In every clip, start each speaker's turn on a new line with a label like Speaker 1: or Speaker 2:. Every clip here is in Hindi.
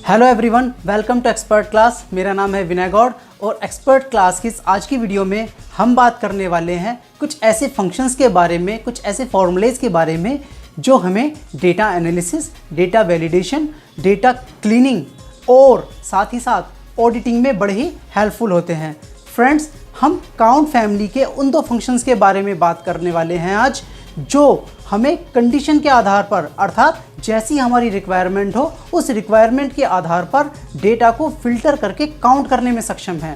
Speaker 1: Hello everyone, welcome to expert class. मेरा नाम है विनय गौड़ और एक्सपर्ट क्लास की आज की वीडियो में हम बात करने वाले हैं कुछ ऐसे फंक्शंस के बारे में, कुछ ऐसे फॉर्मूलेज के बारे में जो हमें data analysis, data validation, data cleaning और साथ ही साथ ऑडिटिंग में बड़े ही हेल्पफुल होते हैं। फ्रेंड्स, हम काउंट फैमिली के उन दो फंक्शंस के बारे में बात करने वाले हैं आज, जो हमें कंडीशन के आधार पर, अर्थात जैसी हमारी रिक्वायरमेंट हो उस रिक्वायरमेंट के आधार पर डेटा को फिल्टर करके काउंट करने में सक्षम है।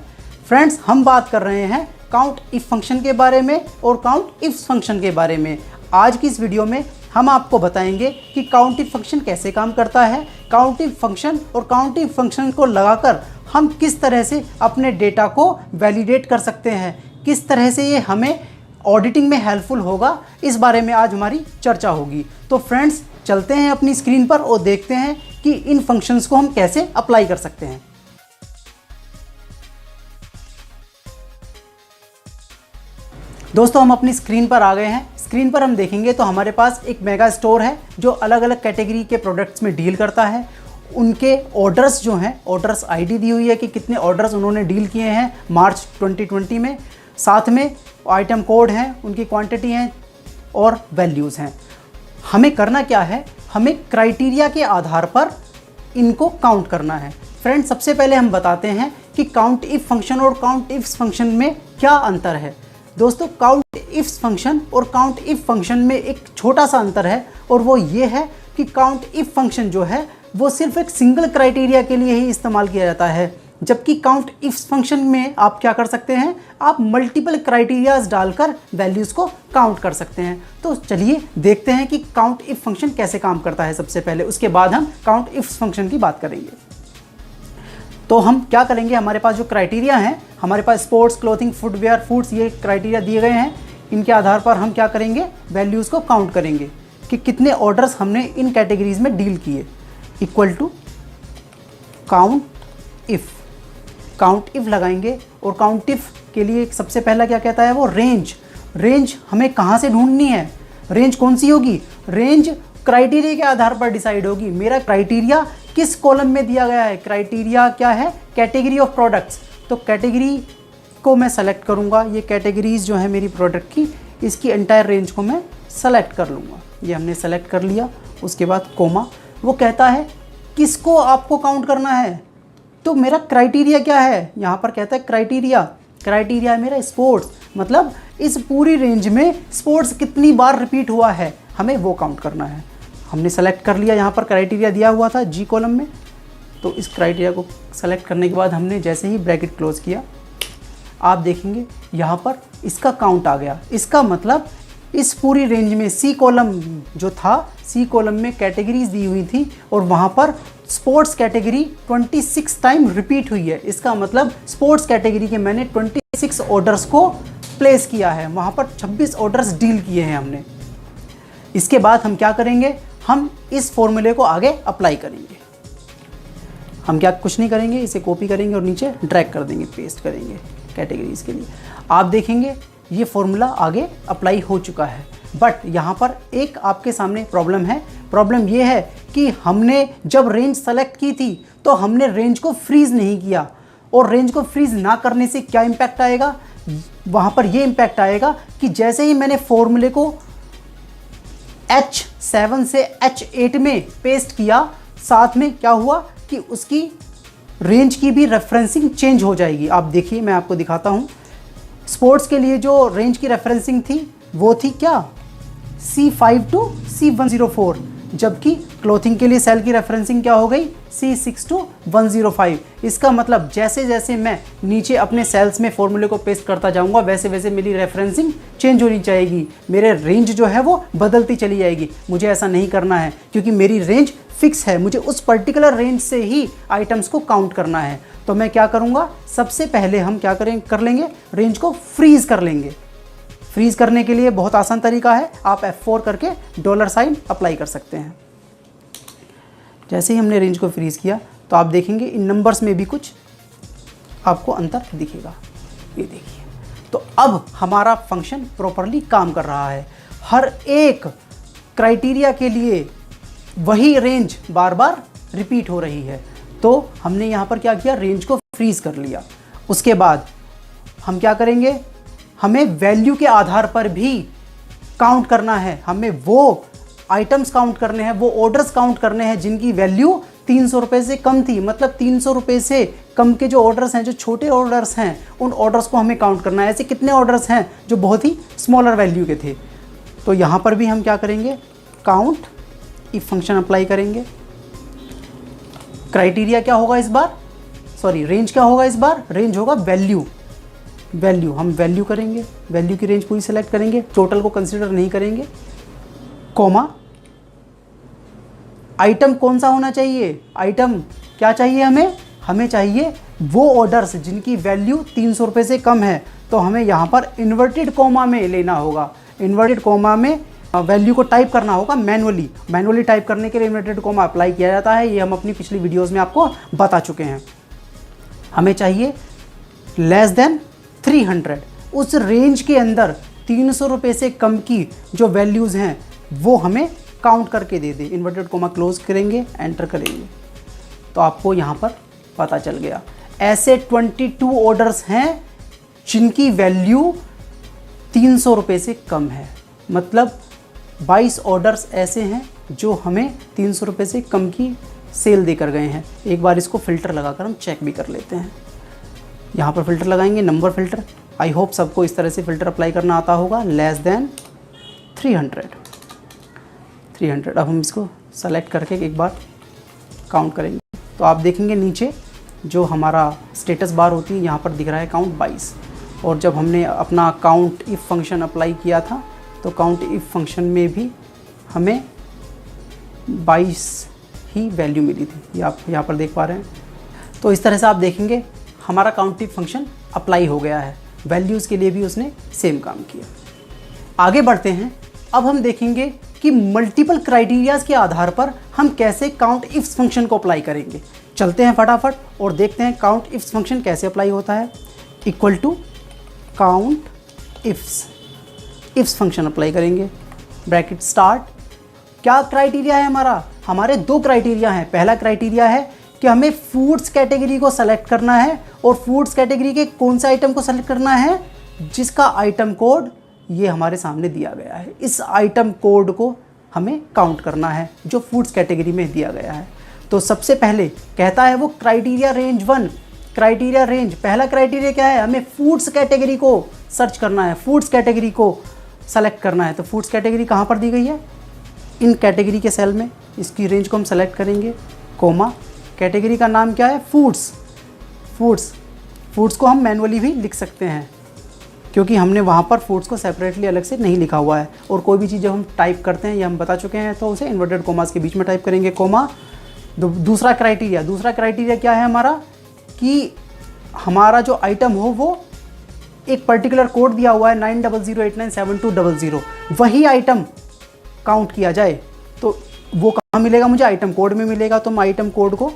Speaker 1: फ्रेंड्स, हम बात कर रहे हैं काउंट इफ फंक्शन के बारे में और काउंट इफ फंक्शन के बारे में। आज की इस वीडियो में हम आपको बताएंगे कि काउंट इफ फंक्शन कैसे काम करता है, काउंट इफ फंक्शन और काउंट इफ फंक्शन को लगाकर हम किस तरह से अपने डेटा को वैलिडेट कर सकते हैं, किस तरह से ये हमें ऑडिटिंग में हेल्पफुल होगा, इस बारे में आज हमारी चर्चा होगी। तो फ्रेंड्स, चलते हैं अपनी स्क्रीन पर और देखते हैं कि इन फंक्शंस को हम कैसे अप्लाई कर सकते हैं। दोस्तों, हम अपनी स्क्रीन पर आ गए हैं। स्क्रीन पर हम देखेंगे तो हमारे पास एक मेगा स्टोर है जो अलग अलग कैटेगरी के प्रोडक्ट्स में डील करता है। उनके ऑर्डर्स जो हैं, ऑर्डर्स आईडी दी हुई है कि कितने ऑर्डर्स उन्होंने डील किए हैं मार्च 2020 में। साथ में आइटम कोड हैं, उनकी क्वांटिटी हैं और वैल्यूज़ हैं। हमें करना क्या है, हमें क्राइटेरिया के आधार पर इनको काउंट करना है। फ्रेंड्स, सबसे पहले हम बताते हैं कि काउंट इफ फंक्शन और काउंट इफ फंक्शन में क्या अंतर है। दोस्तों, काउंट इफ फंक्शन और काउंट इफ फंक्शन में एक छोटा सा अंतर है और वो ये है कि काउंट इफ फंक्शन जो है वो सिर्फ एक सिंगल क्राइटेरिया के लिए ही इस्तेमाल किया जाता है, जबकि काउंट इफ फंक्शन में आप क्या कर सकते हैं, आप मल्टीपल क्राइटेरियाज डालकर वैल्यूज़ को काउंट कर सकते हैं। तो चलिए देखते हैं कि काउंट इफ फंक्शन कैसे काम करता है सबसे पहले, उसके बाद हम काउंट इफ फंक्शन की बात करेंगे। तो हम क्या करेंगे, हमारे पास जो क्राइटेरिया हैं, हमारे पास स्पोर्ट्स, क्लोथिंग, फुटवेयर, फूड्स, ये क्राइटेरिया दिए गए हैं। इनके आधार पर हम क्या करेंगे, वैल्यूज़ को काउंट करेंगे कि कितने ऑर्डर्स हमने इन कैटेगरीज में डील किए, equal to count if. Count if लगाएंगे और काउंट इफ के लिए सबसे पहला क्या कहता है, वो रेंज। रेंज हमें कहाँ से ढूंढनी है, रेंज कौन सी होगी, रेंज क्राइटेरिया के आधार पर डिसाइड होगी। मेरा क्राइटेरिया किस कॉलम में दिया गया है, क्राइटेरिया क्या है, कैटेगरी ऑफ प्रोडक्ट्स। तो कैटेगरी को मैं सेलेक्ट करूँगा, ये कैटेगरीज जो है मेरी प्रोडक्ट की, इसकी एंटायर रेंज को मैं सेलेक्ट कर लूँगा। ये हमने सेलेक्ट कर लिया। उसके बाद कोमा, वो कहता है किसको आपको काउंट करना है। तो मेरा क्राइटेरिया क्या है, यहाँ पर कहता है क्राइटेरिया है मेरा स्पोर्ट्स, मतलब इस पूरी रेंज में स्पोर्ट्स कितनी बार रिपीट हुआ है, हमें वो काउंट करना है। हमने सेलेक्ट कर लिया, यहाँ पर क्राइटेरिया दिया हुआ था जी कॉलम में। तो इस क्राइटेरिया को सेलेक्ट करने के बाद हमने जैसे ही ब्रैकेट क्लोज किया, आप देखेंगे यहाँ पर इसका काउंट आ गया। इसका मतलब इस पूरी रेंज में सी कॉलम जो था, सी कॉलम में कैटेगरीज दी हुई थी और वहाँ पर स्पोर्ट्स कैटेगरी 26 टाइम रिपीट हुई है। इसका मतलब स्पोर्ट्स कैटेगरी के मैंने 26 ऑर्डर्स को प्लेस किया है, वहाँ पर 26 ऑर्डर्स डील किए हैं हमने। इसके बाद हम क्या करेंगे, हम इस फॉर्मूले को आगे अप्लाई करेंगे। हम क्या कुछ नहीं करेंगे, इसे कॉपी करेंगे और नीचे ड्रैग कर देंगे, पेस्ट करेंगे कैटेगरीज के लिए। आप देखेंगे ये फॉर्मूला आगे अप्लाई हो चुका है। बट यहाँ पर एक आपके सामने प्रॉब्लम है। प्रॉब्लम ये है कि हमने जब रेंज सेलेक्ट की थी तो हमने रेंज को फ्रीज़ नहीं किया, और रेंज को फ्रीज़ ना करने से क्या इम्पैक्ट आएगा, वहाँ पर ये इम्पैक्ट आएगा कि जैसे ही मैंने फॉर्मूले को H7 से H8 में पेस्ट किया, साथ में क्या हुआ कि उसकी रेंज की भी रेफरेंसिंग चेंज हो जाएगी। आप देखिए, मैं आपको दिखाता हूँ। स्पोर्ट्स के लिए जो रेंज की रेफरेंसिंग थी वो थी क्या, C5 टू C104, जबकि क्लोथिंग के लिए सेल की रेफरेंसिंग क्या हो गई, C6 टू 105। इसका मतलब जैसे जैसे मैं नीचे अपने सेल्स में फॉर्मूले को पेस्ट करता जाऊंगा, वैसे वैसे मेरी रेफरेंसिंग चेंज होनी चाहिए, मेरे रेंज जो है वो बदलती चली जाएगी। मुझे ऐसा नहीं करना है, क्योंकि मेरी रेंज फिक्स है, मुझे उस पर्टिकुलर रेंज से ही आइटम्स को काउंट करना है। तो मैं क्या करूँगा, सबसे पहले हम क्या कर लेंगे, रेंज को फ्रीज़ कर लेंगे। फ्रीज़ करने के लिए बहुत आसान तरीका है, आप F4 करके $ अप्लाई कर सकते हैं। जैसे ही हमने रेंज को फ्रीज़ किया तो आप देखेंगे इन नंबर्स में भी कुछ आपको अंतर दिखेगा, ये देखिए। तो अब हमारा फंक्शन प्रॉपरली काम कर रहा है। हर एक क्राइटेरिया के लिए वही रेंज बार बार रिपीट हो रही है। तो हमने यहाँ पर क्या किया, रेंज को फ्रीज कर लिया। उसके बाद हम क्या करेंगे, हमें वैल्यू के आधार पर भी काउंट करना है, हमें वो आइटम्स काउंट करने हैं, वो ऑर्डर्स काउंट करने हैं जिनकी वैल्यू 300 रुपये से कम थी। मतलब 300 रुपये से कम के जो ऑर्डर्स हैं, जो छोटे ऑर्डर्स हैं, उन ऑर्डर्स को हमें काउंट करना है। ऐसे कितने ऑर्डर्स हैं जो बहुत ही स्मॉलर वैल्यू के थे। तो यहाँ पर भी हम क्या करेंगे, काउंट इफ फंक्शन अप्लाई करेंगे। क्राइटेरिया क्या होगा इस बार, सॉरी रेंज क्या होगा इस बार, रेंज होगा वैल्यू। वैल्यू हम वैल्यू करेंगे, वैल्यू की रेंज पूरी सेलेक्ट करेंगे, टोटल को कंसीडर नहीं करेंगे। कॉमा, आइटम कौन सा होना चाहिए, आइटम क्या चाहिए हमें, हमें चाहिए वो ऑर्डर्स जिनकी वैल्यू 300 रुपये से कम है। तो हमें यहाँ पर इन्वर्टेड कॉमा में लेना होगा, इन्वर्टेड कॉमा में वैल्यू को टाइप करना होगा मैनुअली टाइप करने के लिए इन्वर्टेड कॉमा अप्लाई किया जाता है। ये हम अपनी पिछली वीडियोस में आपको बता चुके हैं। हमें चाहिए लेस देन 300, उस रेंज के अंदर 300 रुपये से कम की जो वैल्यूज़ हैं वो हमें काउंट करके दे दे। इन्वर्टेड कॉमा क्लोज करेंगे, एंटर करेंगे, तो आपको यहाँ पर पता चल गया। ऐसे 22 ऑर्डर्स हैं जिनकी वैल्यू 300 रुपये से कम है। मतलब 22 ऑर्डर्स ऐसे हैं जो हमें 300 रुपये से कम की सेल देकर गए हैं। एक बार इसको फ़िल्टर लगाकर हम चेक भी कर लेते हैं। यहाँ पर फ़िल्टर लगाएंगे, नंबर फ़िल्टर। आई होप सबको इस तरह से फ़िल्टर अप्लाई करना आता होगा। Less than 300। अब हम इसको सेलेक्ट करके एक बार काउंट करेंगे, तो आप देखेंगे नीचे जो हमारा स्टेटस बार होती है यहाँ पर दिख रहा है काउंट 22। और जब हमने अपना काउंट इफ फंक्शन अप्लाई किया था तो काउंट इफ फंक्शन में भी हमें 22 ही वैल्यू मिली थी, ये आप यहाँ पर देख पा रहे हैं। तो इस तरह से आप देखेंगे हमारा काउंट इफ फंक्शन अप्लाई हो गया है, वैल्यूज़ के लिए भी उसने सेम काम किया। आगे बढ़ते हैं। अब हम देखेंगे कि मल्टीपल क्राइटेरियाज़ के आधार पर हम कैसे काउंट इफ्स फंक्शन को अप्लाई करेंगे। चलते हैं फटाफट और देखते हैं काउंट इफ्स फंक्शन कैसे अप्लाई होता है। Equal to count ifs function apply करेंगे, ब्रैकेट स्टार्ट। क्या क्राइटेरिया है हमारा, हमारे दो क्राइटेरिया हैं। पहला क्राइटेरिया है कि हमें फूड्स कैटेगरी को सेलेक्ट करना है, और फूड्स कैटेगरी के कौन से आइटम को सेलेक्ट करना है, जिसका आइटम कोड ये हमारे सामने दिया गया है। इस आइटम कोड को हमें काउंट करना है जो फूड्स कैटेगरी में दिया गया है। तो सबसे पहले कहता है वो क्राइटेरिया रेंज 1, क्राइटेरिया रेंज। पहला क्राइटेरिया क्या है, हमें फूड्स कैटेगरी को सर्च करना है, फूड्स कैटेगरी को सेलेक्ट करना है। तो फूड्स कैटेगरी कहाँ पर दी गई है, इन कैटेगरी के सेल में। इसकी रेंज को हम सेलेक्ट करेंगे, कोमा, कैटेगरी का नाम क्या है, फूड्स। फूड्स को हम मैनुअली भी लिख सकते हैं क्योंकि हमने वहाँ पर फूड्स को सेपरेटली अलग से नहीं लिखा हुआ है। और कोई भी चीज़ जब हम टाइप करते हैं, ये हम बता चुके हैं, तो उसे इन्वर्टेड कोमास के बीच में टाइप करेंगे, कोमा। दूसरा क्राइटेरिया क्या है हमारा, कि हमारा जो आइटम हो वो एक पर्टिकुलर कोड दिया हुआ है 9008972000, वही आइटम काउंट किया जाए। तो वो कहाँ मिलेगा मुझे, आइटम कोड में मिलेगा। तो मैं आइटम कोड को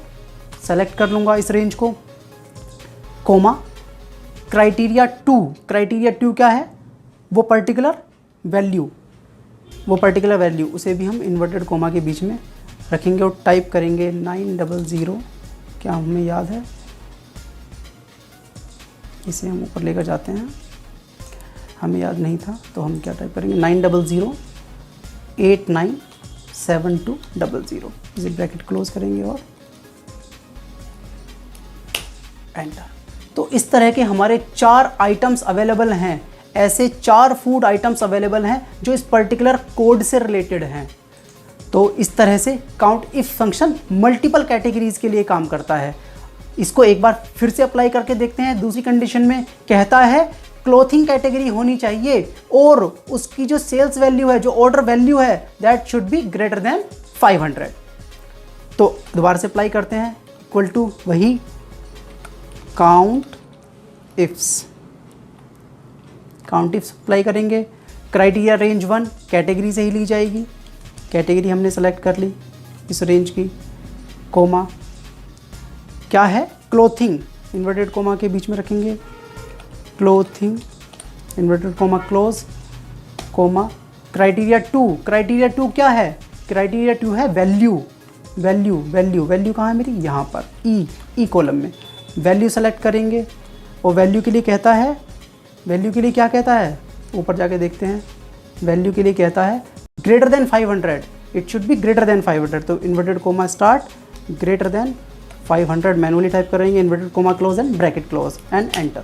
Speaker 1: सेलेक्ट कर लूँगा, इस रेंज को, कोमा। क्राइटेरिया 2 क्या है, वो पर्टिकुलर वैल्यू, उसे भी हम इन्वर्टेड कोमा के बीच में रखेंगे और टाइप करेंगे 900। क्या हमें याद है, इसे हम ऊपर लेकर जाते हैं, हमें याद नहीं था, तो हम क्या टाइप करेंगे 900897200। इसे ब्रैकेट क्लोज करेंगे और एंटर। तो इस तरह के हमारे 4 आइटम्स अवेलेबल हैं। ऐसे 4 फूड आइटम्स अवेलेबल हैं जो इस पर्टिकुलर कोड से रिलेटेड हैं। तो इस तरह से count if function multiple categories के लिए काम करता है। इसको एक बार फिर से अप्लाई करके देखते हैं। दूसरी कंडीशन में कहता है क्लोथिंग कैटेगरी होनी चाहिए और उसकी जो सेल्स वैल्यू है, जो ऑर्डर वैल्यू है, that should be greater than 500। तो दोबारा से अप्लाई करते हैं, इक्वल टू वही काउंट इफ्स अप्लाई करेंगे। क्राइटेरिया रेंज 1 कैटेगरी से ही ली जाएगी, कैटेगरी हमने सेलेक्ट कर ली इस रेंज की, कोमा। क्या है, क्लोथिंग, इन्वर्टेड कोमा के बीच में रखेंगे, clothing, inverted comma close, comma. Criteria 2 क्या है, क्राइटेरिया 2 है वैल्यू, वैल्यू वैल्यू वैल्यू कहाँ है मेरी, यहाँ पर ई कॉलम में वैल्यू सेलेक्ट करेंगे और वैल्यू के लिए कहता है, वैल्यू के लिए क्या कहता है, ऊपर जाके देखते हैं, वैल्यू के लिए कहता है greater than 500, it should be greater than 500। तो inverted comma start, greater than 500 manually type करेंगे, inverted comma close and bracket close and enter.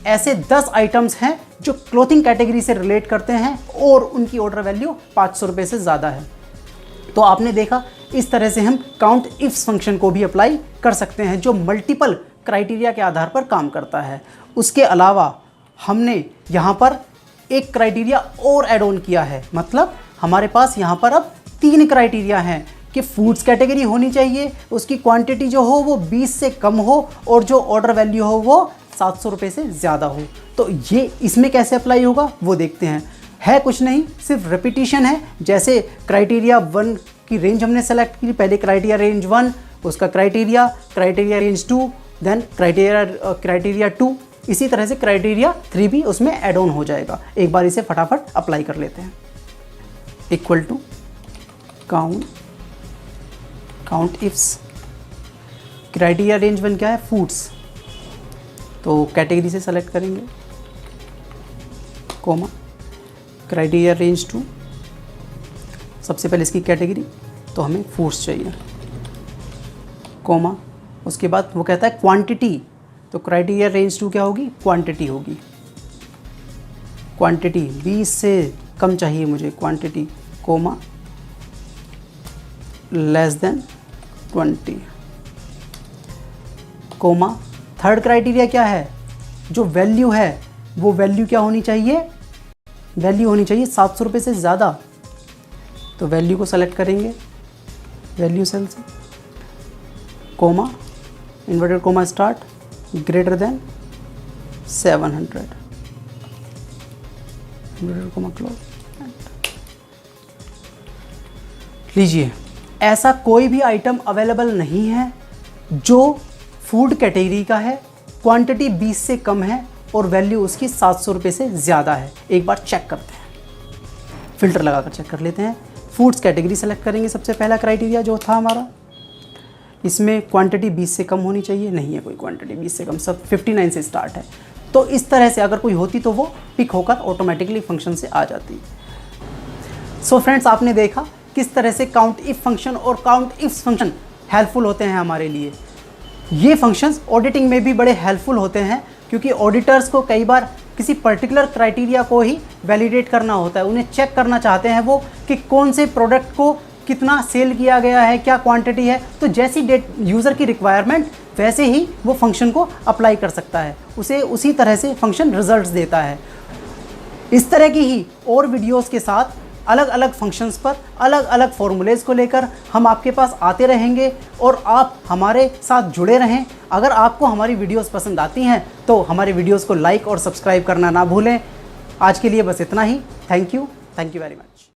Speaker 1: ऐसे 10 आइटम्स हैं जो क्लोथिंग कैटेगरी से रिलेट करते हैं और उनकी ऑर्डर वैल्यू 500 रुपये से ज़्यादा है। तो आपने देखा इस तरह से हम काउंट इफ्स फंक्शन को भी अप्लाई कर सकते हैं जो मल्टीपल क्राइटेरिया के आधार पर काम करता है। उसके अलावा हमने यहाँ पर एक क्राइटेरिया और ऐड ऑन किया है, मतलब हमारे पास यहाँ पर अब 3 क्राइटेरिया हैं कि फूड्स कैटेगरी होनी चाहिए, उसकी क्वांटिटी जो हो वो 20 से कम हो और जो ऑर्डर वैल्यू हो वो 700 रुपये से ज़्यादा हो। तो ये इसमें कैसे अप्लाई होगा वो देखते हैं। है कुछ नहीं, सिर्फ रिपीटिशन है। जैसे क्राइटेरिया 1 की रेंज हमने सेलेक्ट की, पहले क्राइटेरिया रेंज 1, उसका क्राइटेरिया रेंज 2, देन क्राइटेरिया 2, इसी तरह से क्राइटेरिया 3 भी उसमें ऐड ऑन हो जाएगा। एक बार इसे फटाफट अप्लाई कर लेते हैं। Equal to count ifs, criteria range 1 क्या है, फूड्स, तो कैटेगरी से सेलेक्ट करेंगे, कोमा क्राइटेरिया रेंज 2, सबसे पहले इसकी कैटेगरी तो हमें फूड्स चाहिए, कोमा, उसके बाद वो कहता है क्वांटिटी, तो क्राइटेरिया रेंज 2 क्या होगी, क्वांटिटी होगी, क्वांटिटी 20 से कम चाहिए मुझे quantity, comma less than 20, comma third criteria क्या है, जो वैल्यू है वो वैल्यू क्या होनी चाहिए, वैल्यू होनी चाहिए 700 रुपये से ज़्यादा। तो वैल्यू को सेलेक्ट करेंगे, वैल्यू सेल से, coma inverted comma start, greater then 700, inverted comma close. लीजिए, ऐसा कोई भी आइटम अवेलेबल नहीं है जो फूड कैटेगरी का है, क्वांटिटी 20 से कम है और वैल्यू उसकी 700 रुपये से ज़्यादा है। एक बार चेक करते हैं, फिल्टर लगाकर चेक कर लेते हैं। फूड्स कैटेगरी सेलेक्ट करेंगे, सबसे पहला क्राइटेरिया जो था हमारा, इसमें क्वांटिटी 20 से कम होनी चाहिए, नहीं है कोई क्वांटिटी 20 से कम, सब 59 से स्टार्ट है। तो इस तरह से अगर कोई होती तो वो पिक होकर ऑटोमेटिकली फंक्शन से आ जाती। सो फ्रेंड्स, आपने देखा किस तरह से काउंट इफ फंक्शन और काउंट इफ्स फंक्शन हेल्पफुल होते हैं हमारे लिए। ये फंक्शंस ऑडिटिंग में भी बड़े हेल्पफुल होते हैं क्योंकि ऑडिटर्स को कई बार किसी पर्टिकुलर क्राइटेरिया को ही वैलिडेट करना होता है। उन्हें चेक करना चाहते हैं वो कि कौन से प्रोडक्ट को कितना सेल किया गया है, क्या क्वांटिटी है। तो जैसी यूज़र की रिक्वायरमेंट वैसे ही वो फंक्शन को अप्लाई कर सकता है, उसे उसी तरह से फंक्शन रिजल्ट्स देता है। इस तरह की ही और वीडियोस के साथ अलग अलग फंक्शंस पर अलग अलग फॉर्मूलेज़ को लेकर हम आपके पास आते रहेंगे और आप हमारे साथ जुड़े रहें। अगर आपको हमारी वीडियोस पसंद आती हैं तो हमारे वीडियोस को लाइक और सब्सक्राइब करना ना भूलें। आज के लिए बस इतना ही। Thank you very much.